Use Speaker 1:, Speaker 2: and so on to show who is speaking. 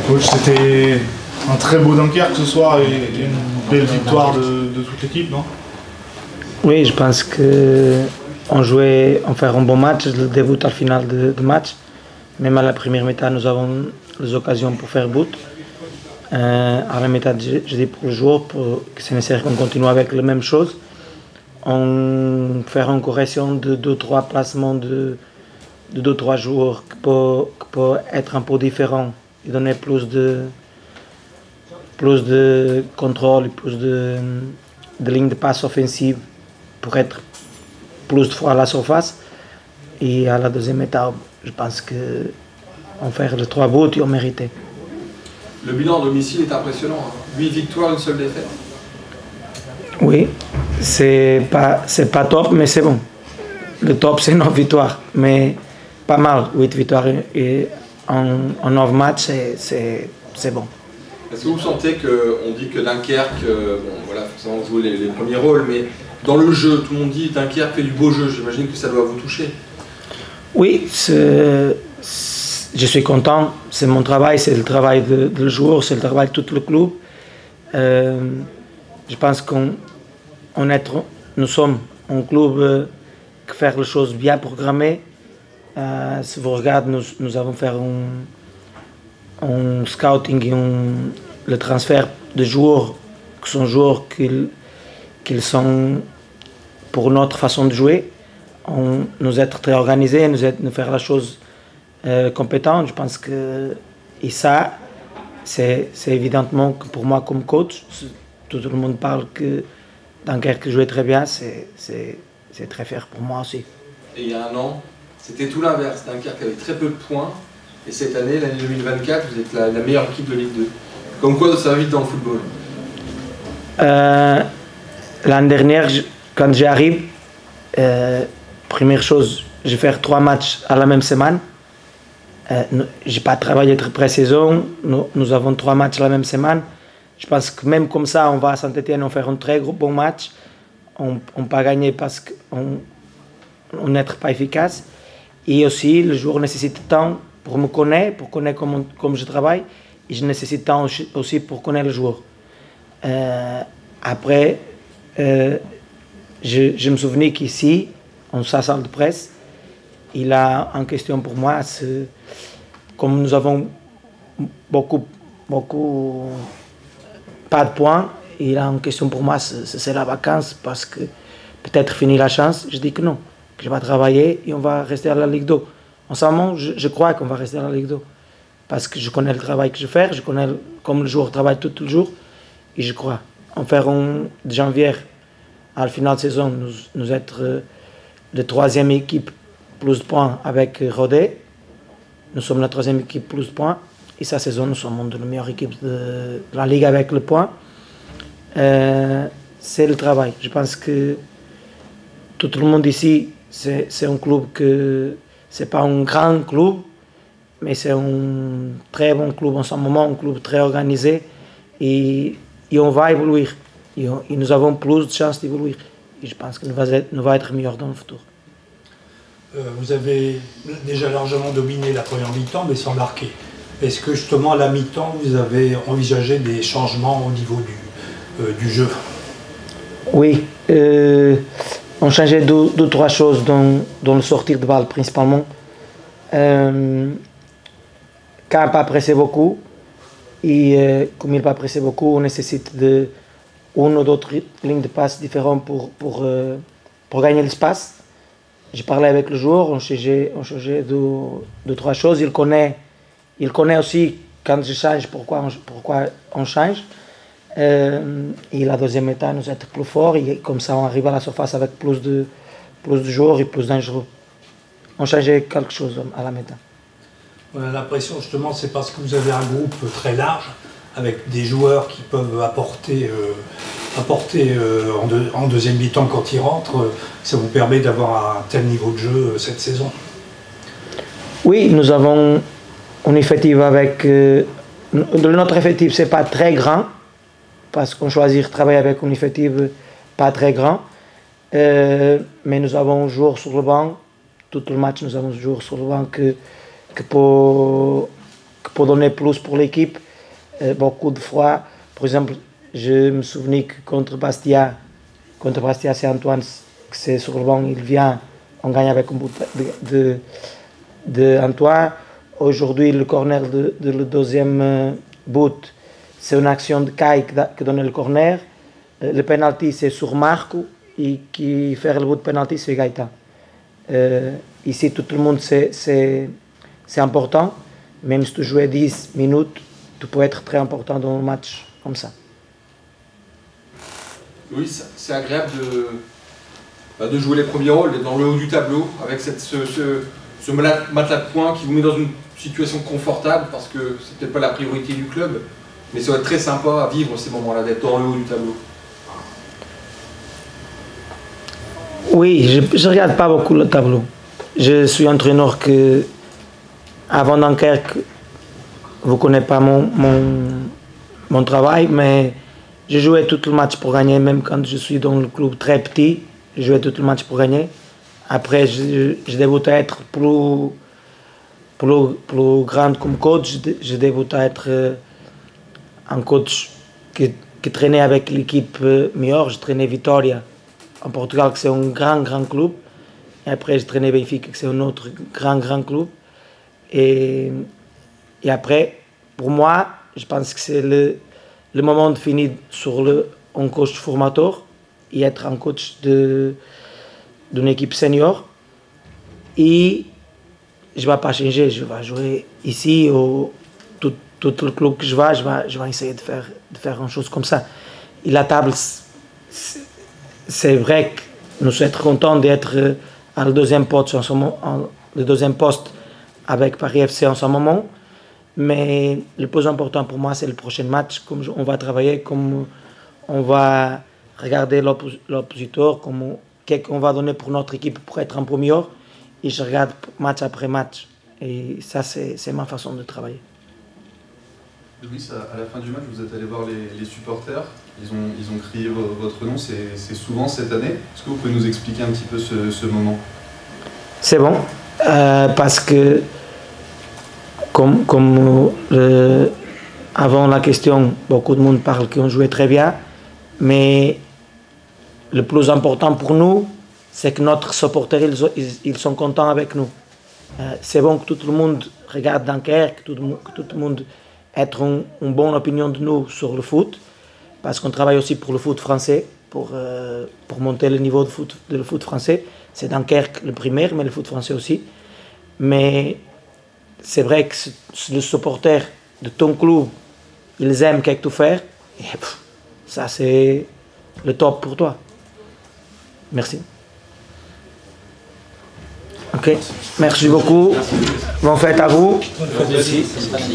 Speaker 1: Coach, c'était un très beau Dunkerque ce soir et une belle victoire de toute l'équipe, non?
Speaker 2: Oui, je pense qu'on jouait, on fait un bon match, le début à la finale de match. Même à la première mi-temps, nous avons les occasions pour faire but. À la mi-temps, je dis pour le jour, que c'est nécessaire qu'on continue avec la même chose. On fait une correction de 2-3 placements de 2-3 joueurs qui peut être un peu différent et donner plus de contrôle et plus de lignes de passe offensive pour être plus de fois à la surface. Et à la deuxième étape, je pense qu'on fait les 3 buts et on méritait.
Speaker 3: Le bilan à domicile est impressionnant, hein. 8 victoires, une seule défaite.
Speaker 2: Oui, c'est pas top, mais c'est bon. Le top, c'est 9 victoires, mais pas mal. 8 victoires et en 9 matchs, c'est bon.
Speaker 3: Est-ce que vous sentez qu'on dit que Dunkerque, bon voilà, forcément on joue les premiers rôles, mais dans le jeu, tout le monde dit Dunkerque fait du beau jeu, j'imagine que ça doit vous toucher.
Speaker 2: Oui, je suis content, c'est mon travail, c'est le travail du joueur, c'est le travail de tout le club. Je pense nous sommes un club qui fait les choses bien programmées. Si vous regardez, nous avons fait un scouting et le transfert de joueurs qui sont joueurs qu'ils sont pour notre façon de jouer. Nous être très organisés, nous faire la chose compétente. Je pense que et ça, c'est évidemment que pour moi comme coach, tout le monde parle que Dunkerque jouait très bien, c'est très fier pour moi aussi.
Speaker 3: Et il y a un an, c'était tout l'inverse. Dunkerque avait très peu de points. Et cette année, l'année 2024, vous êtes la meilleure équipe de Ligue 2. Comme quoi, ça va vite dans le football.
Speaker 2: L'année dernière, quand j'arrive, première chose, je vais faire 3 matchs à la même semaine. Je n'ai pas travaillé très pré-saison. Nous avons 3 matchs à la même semaine. Je pense que même comme ça, on va à Saint-Étienne, on fait un très bon match. On peut gagner parce qu'on n'est pas efficace. Et aussi, le joueur nécessite du temps pour me connaître, pour connaître comment je travaille. Et je nécessite du temps aussi pour connaître le joueur. Après, je me souvenais qu'ici, en sa salle de presse, il a en question pour moi, comme nous avons beaucoup pas de points, il a en question pour moi, c'est la vacance parce que peut-être fini la chance. Je dis que non, que je vais travailler et on va rester à la Ligue 2. En ce moment, je crois qu'on va rester à la Ligue 2 parce que je connais le travail que je fais, je connais comme le joueur travaille tout le jour et je crois. En faire de janvier à la finale de saison, nous être la 3e équipe plus de points avec Rodé. Nous sommes la 3e équipe plus de points. Et cette saison, nous sommes la meilleure équipe de la Ligue avec le point. C'est le travail. Je pense que tout le monde ici, c'est un club que c'est pas un grand club, mais c'est un très bon club en ce moment, un club très organisé. Et on va évoluer. Et nous avons plus de chances d'évoluer. Et je pense que nous va être meilleurs dans le futur.
Speaker 4: Vous avez déjà largement dominé la première mi-temps, mais sans marquer. Est-ce que justement à la mi-temps, vous avez envisagé des changements au niveau du jeu?
Speaker 2: Oui, on changeait 2-3 choses dans le sortir de balle principalement. Quand il pas pressé beaucoup, et comme il n'a pas pressé beaucoup, on nécessite une ou d'autres lignes de passe différentes pour gagner l'espace. J'ai parlé avec le joueur, on changeait 2-3 choses. Il connaît aussi quand je change pourquoi on change. Et la deuxième étape, nous être plus fort et comme ça on arrive à la surface avec plus de joueurs et plus dangereux. On changeait quelque chose à la mi-temps.
Speaker 4: On a l'impression justement c'est parce que vous avez un groupe très large avec des joueurs qui peuvent apporter en deuxième mi-temps quand ils rentrent, ça vous permet d'avoir un tel niveau de jeu cette saison?
Speaker 2: Oui, nous avons un effectif avec... notre effectif, c'est pas très grand, parce qu'on choisit de travailler avec un effectif pas très grand, mais nous avons un joueur sur le banc, tout le match nous avons un joueur sur le banc peut donner plus pour l'équipe. Beaucoup de fois, par exemple, je me souviens que contre Bastia c'est Antoine, que c'est sur le banc, il vient, on gagne avec un but de Antoine. Aujourd'hui, le corner de le deuxième but, c'est une action de Kai qui donne le corner. Le penalty, c'est sur Marco, et qui fait le but de penalty, c'est Gaëtan. Ici, tout le monde, c'est important. Même si tu joues 10 minutes, tu peux être très important dans un match comme ça.
Speaker 3: Oui, c'est agréable de jouer les premiers rôles, d'être dans le haut du tableau, avec ce matelas de points qui vous met dans une situation confortable, parce que c'est peut-être pas la priorité du club, mais ça va être très sympa à vivre ces moments-là, d'être dans le haut du tableau.
Speaker 2: Oui, je ne regarde pas beaucoup le tableau. Je suis entraîneur que, avant Dunkerque, vous ne connaissez pas mon travail, mais je jouais tout le match pour gagner, même quand je suis dans le club très petit, je jouais tout le match pour gagner. Après, je débute à être plus grand comme coach, je débute à être un coach qui traînait avec l'équipe meilleure. Je traînais Vitória en Portugal, que c'est un grand club. Et après, je traînais Benfica, que c'est un autre grand club. Et après, pour moi, je pense que c'est le moment de finir sur un coach formateur et être un coach d'une équipe senior. Et je ne vais pas changer, je vais jouer ici ou tout le club que je vais essayer de faire une chose comme ça. Et la table, c'est vrai que nous sommes très contents d'être à le deuxième poste avec Paris FC en ce moment. Mais le plus important pour moi, c'est le prochain match. Comme on va travailler, comme on va regarder l'oppositeur, qu'est-ce qu'on va donner pour notre équipe pour être en premier. Et je regarde match après match. Et ça, c'est ma façon de travailler.
Speaker 5: Louis, à la fin du match, vous êtes allé voir les supporters. Ils ont crié votre nom. C'est souvent cette année. Est-ce que vous pouvez nous expliquer un petit peu ce moment?
Speaker 2: C'est bon. Parce que avant la question, beaucoup de monde parle qu'on jouait très bien, mais le plus important pour nous, c'est que notre supporters, ils sont contents avec nous. C'est bon que tout le monde regarde Dunkerque, que tout le monde ait une bonne opinion de nous sur le foot, parce qu'on travaille aussi pour le foot français, pour monter le niveau de foot français. C'est Dunkerque le primaire, mais le foot français aussi. Mais c'est vrai que les supporters de ton club, ils aiment ce que tu fais, et ça c'est le top pour toi. Merci. Ok, merci beaucoup. Bonne fête à vous.
Speaker 4: Bonne fête aussi.